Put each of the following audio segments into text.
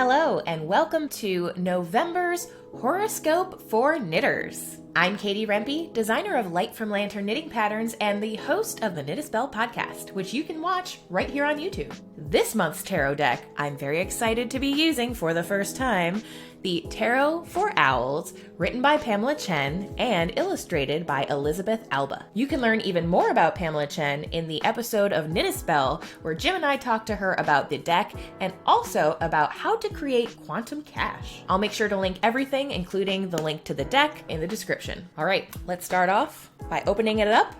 Hello, and welcome to November's Horoscope for Knitters. I'm Katie Rempe, designer of Light from Lantern knitting patterns and the host of the Knit a Spell podcast, which you can watch right here on YouTube. This month's tarot deck, I'm very excited to be using for the first time, the Tarot for Owls, written by Pamela Chen and illustrated by Elizabeth Alba. You can learn even more about Pamela Chen in the episode of Knit a Spell, where Jim and I talked to her about the deck and also about how to create quantum cash. I'll make sure to link everything, including the link to the deck, in the description. All right, let's start off by opening it up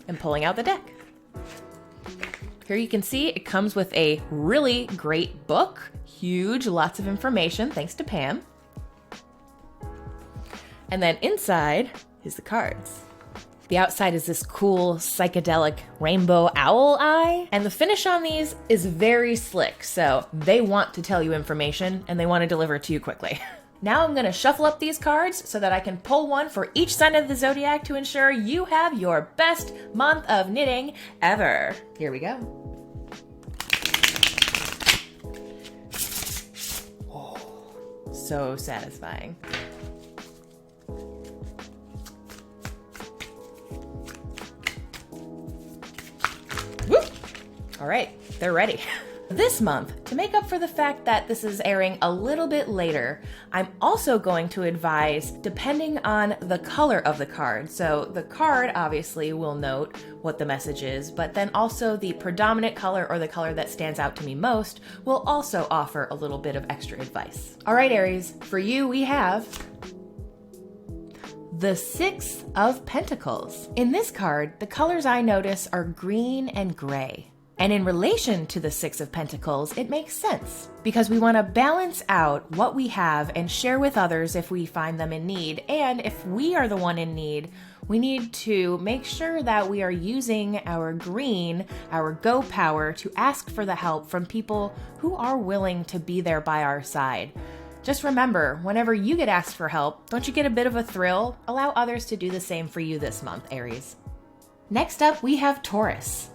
and pulling out the deck. Here you can see it comes with a really great book. Huge, lots of information, thanks to Pam. And then inside is the cards. The outside is this cool psychedelic rainbow owl eye. And the finish on these is very slick, so they want to tell you information and they want to deliver it to you quickly. Now I'm going to shuffle up these cards so that I can pull one for each sign of the zodiac to ensure you have your best month of knitting ever. Here we go. So satisfying. Woo! All right, they're ready. This month, to make up for the fact that this is airing a little bit later, I'm also going to advise depending on the color of the card. So the card obviously will note what the message is, but then also the predominant color or the color that stands out to me most will also offer a little bit of extra advice. All right, Aries, for you we have the Six of Pentacles. In this card, the colors I notice are green and gray. And in relation to the Six of Pentacles, it makes sense because we want to balance out what we have and share with others if we find them in need. And if we are the one in need, we need to make sure that we are using our green, our go power, to ask for the help from people who are willing to be there by our side. Just remember, whenever you get asked for help, don't you get a bit of a thrill? Allow others to do the same for you this month, Aries. Next up, we have Taurus.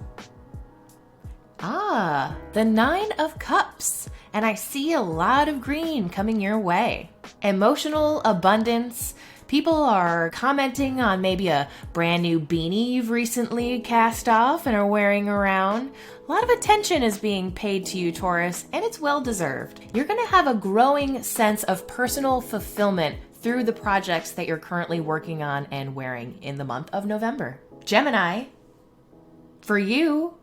The Nine of Cups, and I see a lot of green coming your way. Emotional abundance. People are commenting on maybe a brand new beanie you've recently cast off and are wearing around. A lot of attention is being paid to you, Taurus, and it's well deserved. You're going to have a growing sense of personal fulfillment through the projects that you're currently working on and wearing in the month of November. Gemini, for you,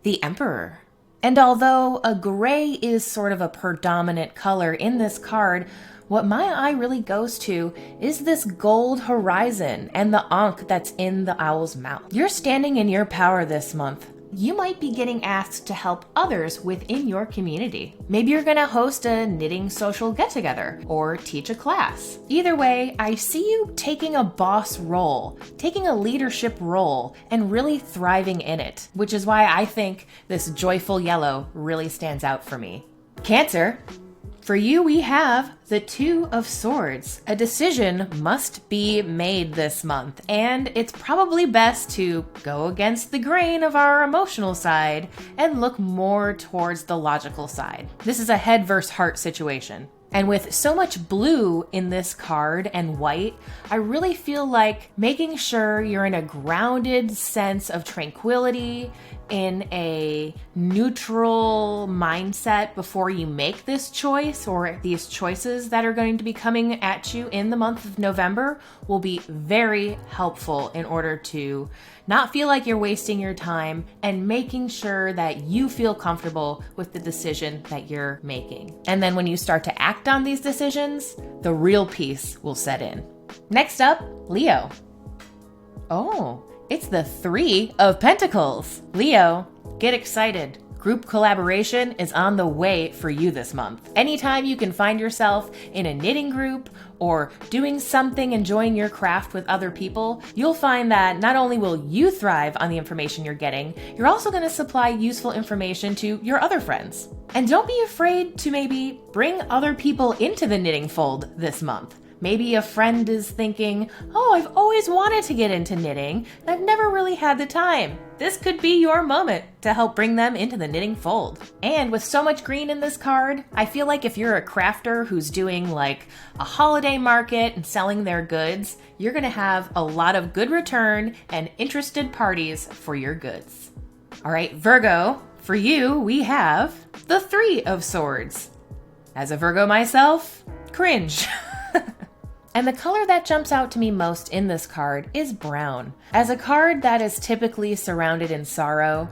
the Emperor. And although a gray is sort of a predominant color in this card, what my eye really goes to is this gold horizon and the ankh that's in the owl's mouth. You're standing in your power this month. You might be getting asked to help others within your community. Maybe you're gonna host a knitting social get-together or teach a class. Either way, I see you taking a boss role, taking a leadership role, and really thriving in it, which is why I think this joyful yellow really stands out for me. Cancer. For you, we have the Two of Swords. A decision must be made this month, and it's probably best to go against the grain of our emotional side and look more towards the logical side. This is a head versus heart situation. And with so much blue in this card and white, I really feel like making sure you're in a grounded sense of tranquility, in a neutral mindset before you make this choice or these choices that are going to be coming at you in the month of November will be very helpful in order to not feel like you're wasting your time and making sure that you feel comfortable with the decision that you're making. And then when you start to act on these decisions, the real peace will set in. Next up, Leo. It's the Three of Pentacles. Leo, get excited. Group collaboration is on the way for you this month. Anytime you can find yourself in a knitting group or doing something, enjoying your craft with other people, you'll find that not only will you thrive on the information you're getting, you're also going to supply useful information to your other friends. And don't be afraid to maybe bring other people into the knitting fold this month. Maybe a friend is thinking, oh, I've always wanted to get into knitting, and I've never really had the time. This could be your moment to help bring them into the knitting fold. And with so much green in this card, I feel like if you're a crafter who's doing like a holiday market and selling their goods, you're gonna have a lot of good return and interested parties for your goods. All right, Virgo, for you, we have the Three of Swords. As a Virgo myself, cringe. And the color that jumps out to me most in this card is brown. As a card that is typically surrounded in sorrow,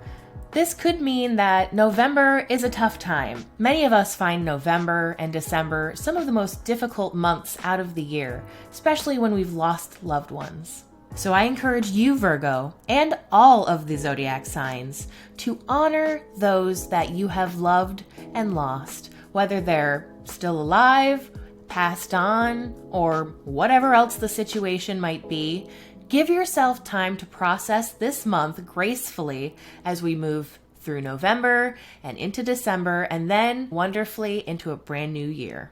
this could mean that November is a tough time. Many of us find November and December some of the most difficult months out of the year, especially when we've lost loved ones. So I encourage you, Virgo, and all of the zodiac signs to honor those that you have loved and lost, whether they're still alive, passed on, or whatever else the situation might be. Give yourself time to process this month gracefully as we move through November and into December, and then wonderfully into a brand new year.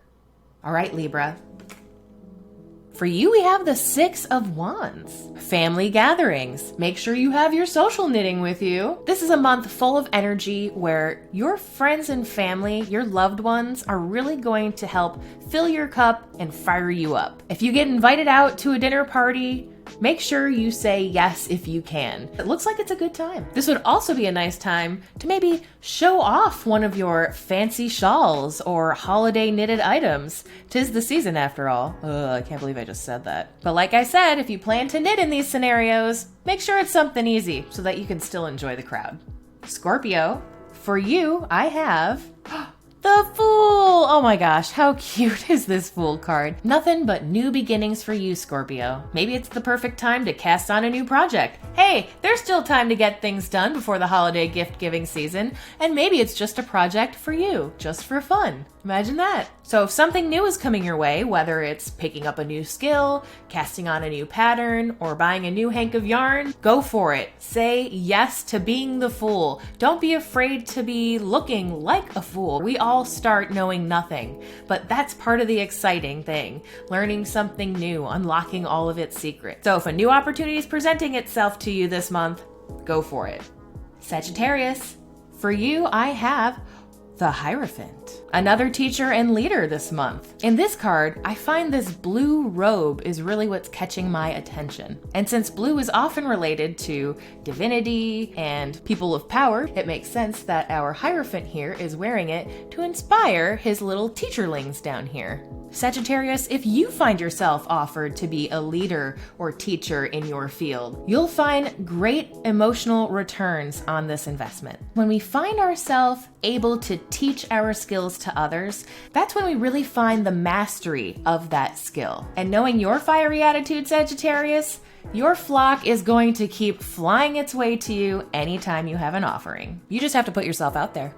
All right, Libra. For you, we have the Six of Wands. Family gatherings. Make sure you have your social knitting with you. This is a month full of energy where your friends and family, your loved ones, are really going to help fill your cup and fire you up. If you get invited out to a dinner party, make sure you say yes if you can. It looks like it's a good time. This would also be a nice time to maybe show off one of your fancy shawls or holiday knitted items. 'Tis the season after all. I can't believe I just said that. But like I said, if you plan to knit in these scenarios, make sure it's something easy so that you can still enjoy the crowd. Scorpio, for you, I have the Fool! Oh my gosh, how cute is this Fool card? Nothing but new beginnings for you, Scorpio. Maybe it's the perfect time to cast on a new project. Hey, there's still time to get things done before the holiday gift-giving season, and maybe it's just a project for you, just for fun. Imagine that. So if something new is coming your way, whether it's picking up a new skill, casting on a new pattern, or buying a new hank of yarn, go for it. Say yes to being the fool. Don't be afraid to be looking like a fool. We all start knowing nothing, but that's part of the exciting thing. Learning something new, unlocking all of its secrets. So if a new opportunity is presenting itself to you this month, go for it. Sagittarius, for you, I have the Hierophant, another teacher and leader this month. In this card, I find this blue robe is really what's catching my attention. And since blue is often related to divinity and people of power, it makes sense that our Hierophant here is wearing it to inspire his little teacherlings down here. Sagittarius, if you find yourself offered to be a leader or teacher in your field, you'll find great emotional returns on this investment. When we find ourselves able to teach our skills to others, that's when we really find the mastery of that skill. And knowing your fiery attitude, Sagittarius, your flock is going to keep flying its way to you anytime you have an offering. You just have to put yourself out there.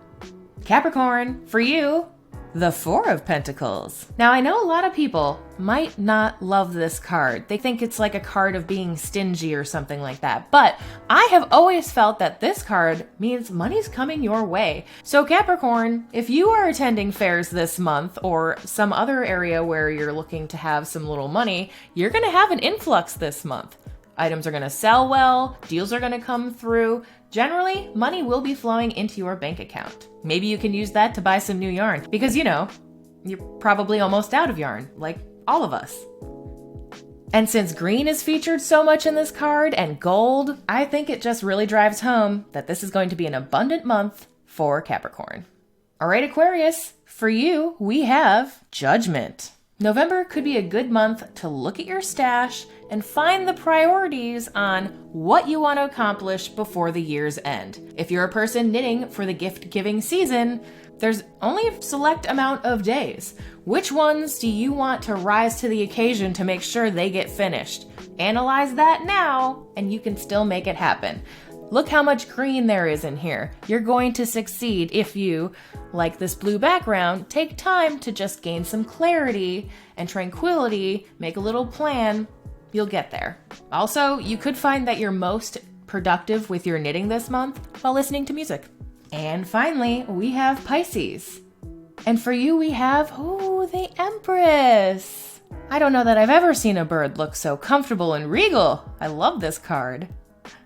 Capricorn, for you, the Four of Pentacles. Now, I know a lot of people might not love this card. They think it's like a card of being stingy or something like that. But I have always felt that this card means money's coming your way. So Capricorn, if you are attending fairs this month or some other area where you're looking to have some little money, you're going to have an influx this month. Items are going to sell well, deals are going to come through. Generally, money will be flowing into your bank account. Maybe you can use that to buy some new yarn because, you know, you're probably almost out of yarn, like all of us. And since green is featured so much in this card and gold, I think it just really drives home that this is going to be an abundant month for Capricorn. All right, Aquarius, for you, we have Judgment. November could be a good month to look at your stash and find the priorities on what you want to accomplish before the year's end. If you're a person knitting for the gift-giving season, there's only a select amount of days. Which ones do you want to rise to the occasion to make sure they get finished? Analyze that now, and you can still make it happen. Look how much green there is in here. You're going to succeed if you, like this blue background, take time to just gain some clarity and tranquility, make a little plan. You'll get there. Also, you could find that you're most productive with your knitting this month while listening to music. And finally, we have Pisces. And for you, we have, the Empress. I don't know that I've ever seen a bird look so comfortable and regal. I love this card.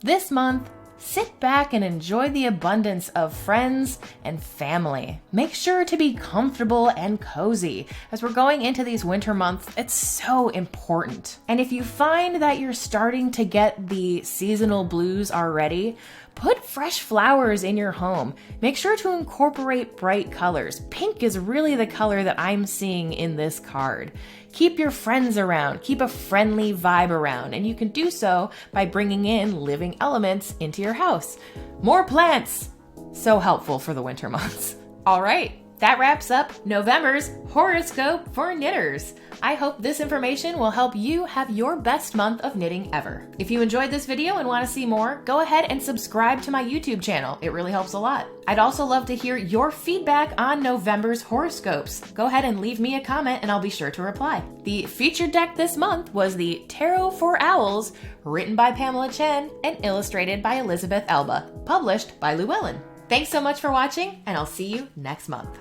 This month, sit back and enjoy the abundance of friends and family. Make sure to be comfortable and cozy. As we're going into these winter months, it's so important. And if you find that you're starting to get the seasonal blues already, put fresh flowers in your home. Make sure to incorporate bright colors. Pink is really the color that I'm seeing in this card. Keep your friends around, keep a friendly vibe around, and you can do so by bringing in living elements into your house. More plants! So helpful for the winter months. All right, that wraps up November's horoscope for knitters. I hope this information will help you have your best month of knitting ever. If you enjoyed this video and want to see more, go ahead and subscribe to my YouTube channel. It really helps a lot. I'd also love to hear your feedback on November's horoscopes. Go ahead and leave me a comment and I'll be sure to reply. The featured deck this month was the Tarot for Owls, written by Pamela Chen and illustrated by Elizabeth Elba, published by Llewellyn. Thanks so much for watching, and I'll see you next month.